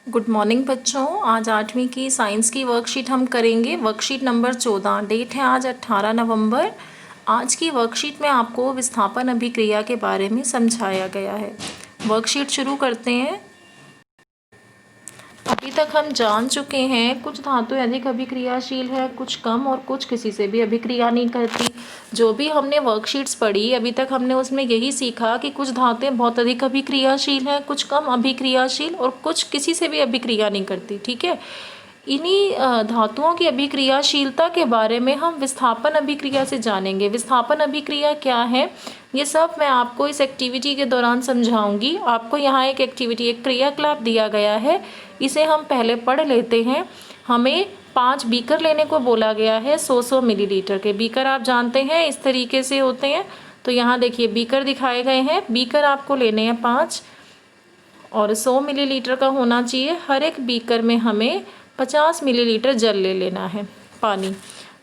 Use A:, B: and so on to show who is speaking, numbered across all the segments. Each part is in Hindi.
A: गुड मॉर्निंग बच्चों। आज 8वीं की साइंस की वर्कशीट हम करेंगे। Worksheet number 14। डेट है आज 18 नवंबर। आज की वर्कशीट में आपको विस्थापन अभिक्रिया के बारे में समझाया गया है। वर्कशीट शुरू करते हैं। अभी तक हम जान चुके हैं कुछ धातुएं अधिक अभिक्रियाशील है, कुछ कम, और कुछ किसी से भी अभिक्रिया नहीं करती। जो भी हमने वर्कशीट्स पढ़ी अभी तक हमने उसमें यही सीखा कि कुछ धातुएं बहुत अधिक अभिक्रियाशील हैं, कुछ कम अभिक्रियाशील, और कुछ किसी से भी अभिक्रिया नहीं करती। ठीक है। इन्हीं धातुओं की अभिक्रियाशीलता के बारे में हम विस्थापन अभिक्रिया से जानेंगे। विस्थापन अभिक्रिया क्या है ये सब मैं आपको इस एक्टिविटी के दौरान समझाऊंगी। आपको यहाँ एक एक्टिविटी, एक क्रियाकलाप दिया गया है, इसे हम पहले पढ़ लेते हैं। हमें 5 बीकर लेने को बोला गया है। 100 मिलीलीटर के बीकर आप जानते हैं इस तरीके से होते हैं। तो यहाँ देखिए बीकर दिखाए गए हैं। बीकर आपको लेने हैं 5 और 100 मिलीलीटर का होना चाहिए। हर एक बीकर में हमें 50 मिलीलीटर जल ले लेना है, पानी।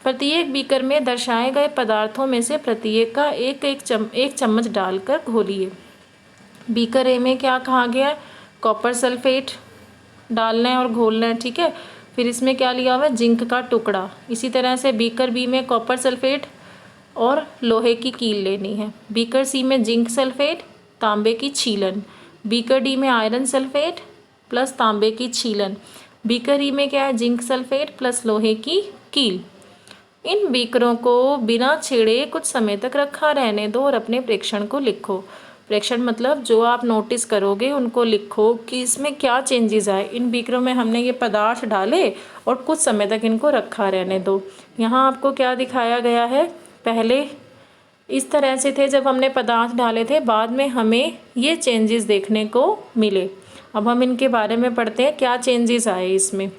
A: प्रत्येक बीकर में दर्शाए गए पदार्थों में से प्रत्येक का एक चम्मच डालकर घोलिए। बीकर ए में क्या कहा गया है? कॉपर सल्फेट डालना है और घोलना है। ठीक है। फिर इसमें क्या लिया हुआ है? जिंक का टुकड़ा। इसी तरह से बीकर बी में कॉपर सल्फेट और लोहे की कील लेनी है। बीकर सी में जिंक सल्फेट, तांबे की छीलन। बीकर डी में आयरन सल्फेट प्लस तांबे की छीलन। बीकर ई में क्या है? जिंक सल्फेट प्लस लोहे की कील। इन बीकरों को बिना छेड़े कुछ समय तक रखा रहने दो और अपने प्रेक्षण को लिखो। प्रेक्षण मतलब जो आप नोटिस करोगे उनको लिखो कि इसमें क्या चेंजेस आए। इन बीकरों में हमने ये पदार्थ डाले और कुछ समय तक इनको रखा रहने दो। यहाँ आपको क्या दिखाया गया है? पहले इस तरह से थे जब हमने पदार्थ डाले थे, बाद में हमें ये चेंजेस देखने को मिले। अब हम इनके बारे में पढ़ते हैं क्या चेंजेस आए इसमें।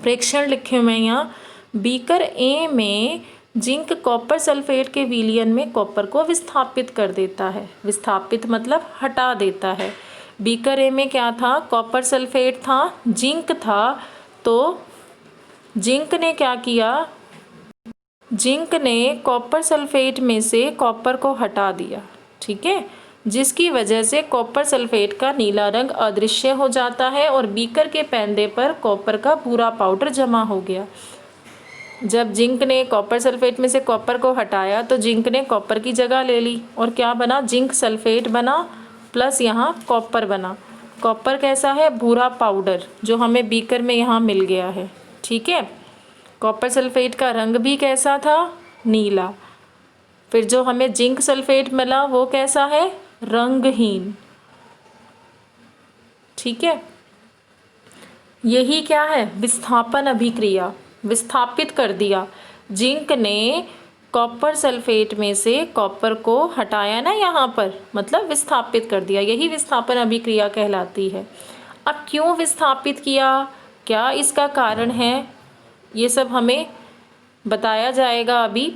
A: प्रेक्षण लिखे हुए यहाँ। बीकर ए में जिंक कॉपर सल्फेट के विलयन में कॉपर को विस्थापित कर देता है। विस्थापित मतलब हटा देता है। बीकर ए में क्या था? कॉपर सल्फेट था, जिंक था। तो जिंक ने क्या किया? जिंक ने कॉपर सल्फेट में से कॉपर को हटा दिया। ठीक है। जिसकी वजह से कॉपर सल्फेट का नीला रंग अदृश्य हो जाता है और बीकर के पैंदे पर कॉपर का भूरा पाउडर जमा हो गया। जब जिंक ने कॉपर सल्फेट में से कॉपर को हटाया तो जिंक ने कॉपर की जगह ले ली और क्या बना? जिंक सल्फेट बना प्लस यहाँ कॉपर बना। कॉपर कैसा है? भूरा पाउडर, जो हमें बीकर में यहाँ मिल गया है। ठीक है। कॉपर सल्फेट का रंग भी कैसा था? नीला। फिर जो हमें जिंक सल्फेट मिला वो कैसा है? रंगहीन। ठीक है। यही क्या है? विस्थापन अभिक्रिया। विस्थापित कर दिया। जिंक ने कॉपर सल्फेट में से कॉपर को हटाया ना, यहाँ पर मतलब विस्थापित कर दिया। यही विस्थापन अभिक्रिया कहलाती है। अब क्यों विस्थापित किया, क्या इसका कारण है, ये सब हमें बताया जाएगा अभी।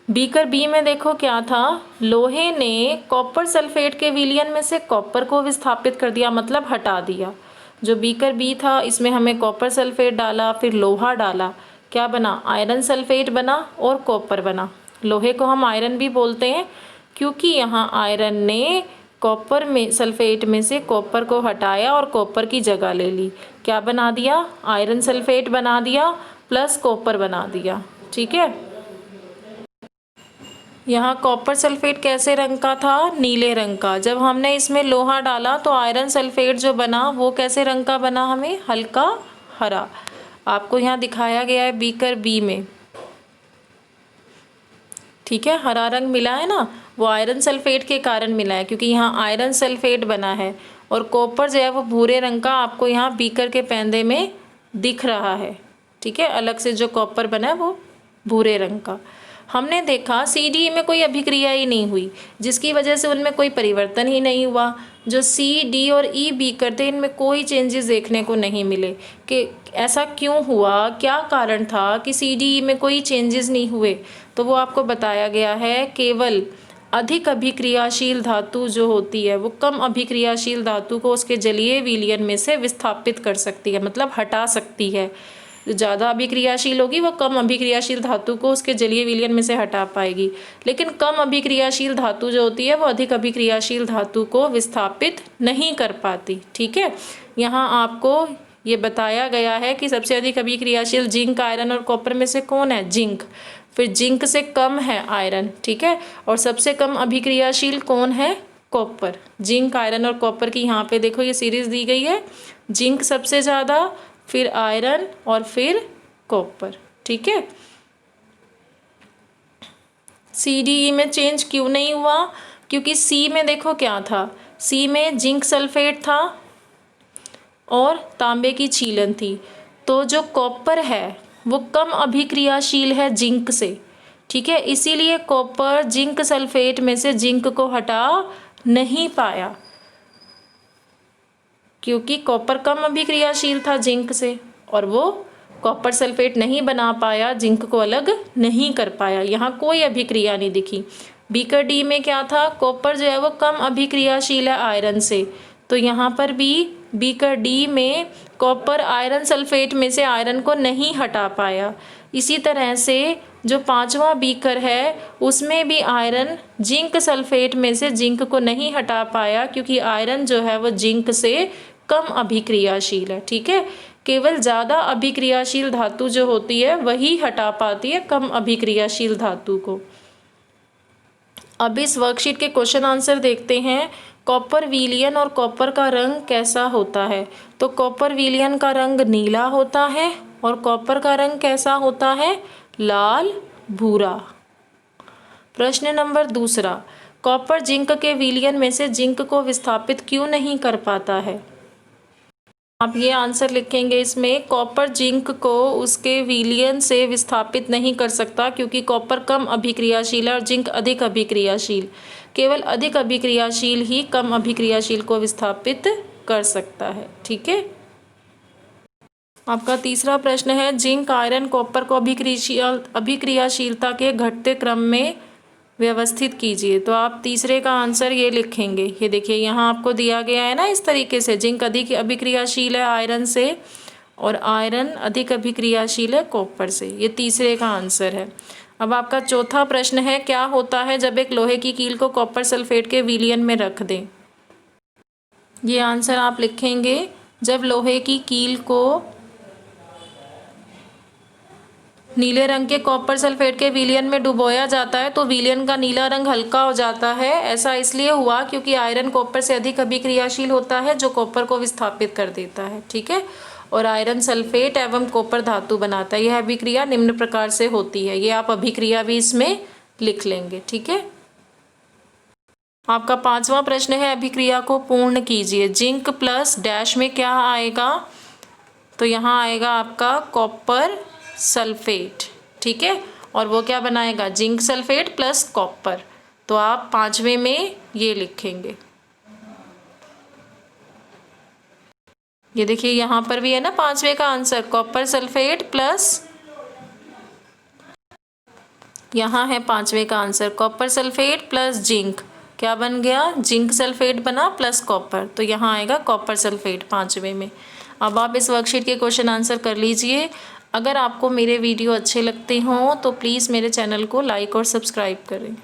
A: बीकर बी में देखो क्या था? लोहे ने कॉपर सल्फेट के विलयन में से कॉपर को विस्थापित कर दिया, मतलब हटा दिया। जो बीकर बी था इसमें हमें कॉपर सल्फेट डाला, फिर लोहा डाला, क्या बना? आयरन सल्फेट बना और कॉपर बना। लोहे को हम आयरन भी बोलते हैं क्योंकि यहाँ आयरन ने कॉपर में सल्फेट में से कॉपर को हटाया और कॉपर की जगह ले ली। क्या बना दिया? आयरन सल्फेट बना दिया प्लस कॉपर बना दिया। ठीक है। यहाँ कॉपर सल्फेट कैसे रंग का था? नीले रंग का। जब हमने इसमें लोहा डाला तो आयरन सल्फेट जो बना वो कैसे रंग का बना? हमें हल्का हरा। आपको यहाँ दिखाया गया है बीकर बी में। ठीक है। हरा रंग मिला है ना, वो आयरन सल्फेट के कारण मिला है क्योंकि यहाँ आयरन सल्फेट बना है। और कॉपर जो है वो भूरे रंग का आपको यहाँ बीकर के पैंदे में दिख रहा है। ठीक है। अलग से जो कॉपर बना है वो भूरे रंग का। हमने देखा सी डी में कोई अभिक्रिया ही नहीं हुई, जिसकी वजह से उनमें कोई परिवर्तन ही नहीं हुआ। जो सी डी और ई बीकर थे इनमें कोई चेंजेस देखने को नहीं मिले। कि ऐसा क्यों हुआ, क्या कारण था कि सी डी ई में कोई चेंजेस नहीं हुए? तो वो आपको बताया गया है। केवल अधिक अभिक्रियाशील धातु जो होती है वो कम अभिक्रियाशील धातु को उसके जलीय विलयन में से विस्थापित कर सकती है, मतलब हटा सकती है। जो ज़्यादा अभिक्रियाशील होगी वो कम अभिक्रियाशील धातु को उसके जलीय विलयन में से हटा पाएगी, लेकिन कम अभिक्रियाशील धातु जो होती है वो अधिक अभिक्रियाशील धातु को विस्थापित नहीं कर पाती। ठीक है। यहाँ आपको ये बताया गया है कि सबसे अधिक अभिक्रियाशील जिंक, आयरन और कॉपर में से कौन है? जिंक। फिर जिंक से कम है आयरन, ठीक है, और सबसे कम अभिक्रियाशील कौन है? कॉपर। जिंक, आयरन और कॉपर की यहाँ पे देखो ये सीरीज दी गई है, जिंक सबसे ज़्यादा, फिर आयरन और फिर कॉपर, ठीक है। CDE में चेंज क्यों नहीं हुआ? क्योंकि सी में देखो क्या था, सी में जिंक सल्फेट था और तांबे की छीलन थी, तो जो कॉपर है वो कम अभिक्रियाशील है जिंक से, ठीक है, इसीलिए कॉपर जिंक सल्फेट में से जिंक को हटा नहीं पाया, क्योंकि कॉपर कम अभिक्रियाशील था जिंक से और वो कॉपर सल्फेट नहीं बना पाया, जिंक को अलग नहीं कर पाया। यहाँ कोई अभिक्रिया नहीं दिखी। बीकर डी में क्या था, कॉपर जो है वो कम अभिक्रियाशील है आयरन से, तो यहाँ पर भी बीकर डी में कॉपर आयरन सल्फेट में से आयरन को नहीं हटा पाया। इसी तरह से जो पांचवा बीकर है उसमें भी आयरन जिंक सल्फेट में से जिंक को नहीं हटा पाया, क्योंकि आयरन जो है वो जिंक से कम अभिक्रियाशील है, ठीक है। केवल ज़्यादा अभिक्रियाशील धातु जो होती है वही हटा पाती है कम अभिक्रियाशील धातु को। अब इस वर्कशीट के क्वेश्चन आंसर देखते हैं। कॉपर विलयन और कॉपर का रंग कैसा होता है? तो कॉपर विलयन का रंग नीला होता है और कॉपर का रंग कैसा होता है? लाल भूरा। प्रश्न नंबर दूसरा, कॉपर जिंक के विलयन में से जिंक को विस्थापित क्यों नहीं कर पाता है? आप ये आंसर लिखेंगे इसमें, कॉपर जिंक को उसके विलयन से विस्थापित नहीं कर सकता क्योंकि कॉपर कम अभिक्रियाशील है और जिंक अधिक अभिक्रियाशील। केवल अधिक अभिक्रियाशील ही कम अभिक्रियाशील को विस्थापित कर सकता है, ठीक है। आपका तीसरा प्रश्न है, जिंक, आयरन, कॉपर को अभिक्रियाशीलता के घटते क्रम में व्यवस्थित कीजिए। तो आप तीसरे का आंसर ये लिखेंगे। ये देखिए यहाँ आपको दिया गया है ना इस तरीके से, जिंक अधिक अभिक्रियाशील है आयरन से और आयरन अधिक अभिक्रियाशील है कॉपर से। ये तीसरे का आंसर है। अब आपका चौथा प्रश्न है, क्या होता है जब एक लोहे की कील को कॉपर सल्फेट के विलयन में रख दें? ये आंसर आप लिखेंगे, जब लोहे की कील को नीले रंग के कॉपर सल्फेट के विलयन में डुबोया जाता है तो विलयन का नीला रंग हल्का हो जाता है। ऐसा इसलिए हुआ क्योंकि आयरन कॉपर से अधिक अभिक्रियाशील होता है जो कॉपर को विस्थापित कर देता है, ठीक है, और आयरन सल्फेट एवं कॉपर धातु बनाता है। यह अभिक्रिया निम्न प्रकार से होती है। ये आप अभिक्रिया भी इसमें लिख लेंगे, ठीक है। आपका पांचवा प्रश्न है, अभिक्रिया को पूर्ण कीजिए। जिंक प्लस डैश में क्या आएगा? तो यहाँ आएगा आपका कॉपर सल्फेट, ठीक है, और वो क्या बनाएगा? Zinc sulphate plus copper. तो आप पांचवे में ये लिखेंगे। ये देखिए यहाँ पर भी है ना पांचवे का आंसर, कॉपर सल्फेट प्लस, यहाँ है पांचवे का answer copper sulphate plus zinc. क्या बन गया? जिंक सल्फेट बना प्लस कॉपर, तो यहाँ आएगा कॉपर सल्फेट पांचवे में। अब आप इस वर्कशीट के क्वेश्चन आंसर कर लीजिए। अगर आपको मेरे वीडियो अच्छे लगते हों तो प्लीज़ मेरे चैनल को लाइक और सब्सक्राइब करें।